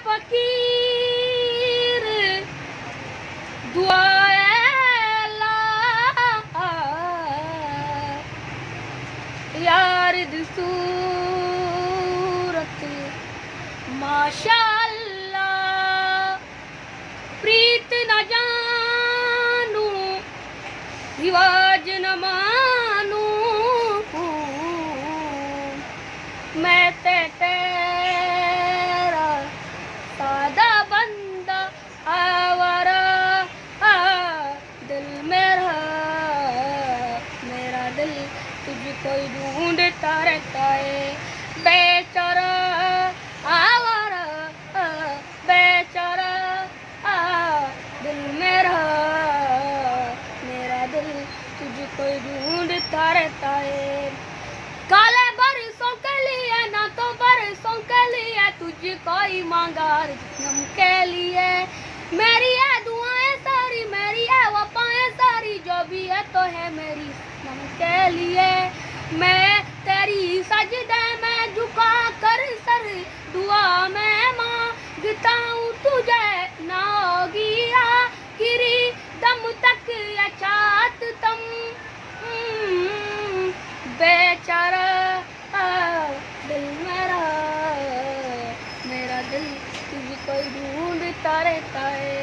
फकीर दुआ यार सूरत माशाअल्लाह प्रीत न जानू रिवाज न मानू मैं तेरा सादा बंदा आवारा दिल मेरा दिल तुझको ढूंढता रहता है बेचारा आवारा बेचारा दिल मेरा दिल तुझको ढूंढता रहता है काले बरसों के लिए ना तो बरसों के लिए तुझको ही मांगा जन्म के लिए मेरी है दुआएं सारी मेरी है वफाएं सारी जो भी है तो है मेरी जन्म के लिए मैं तेरी सजदे में झुका कर सर दुआ में मांगता हूँ तुझे ना होगी आखिरी दम तक या चाहत तुम बेचारा दिल मेरा दिल तुझको ढूंढता रहता है।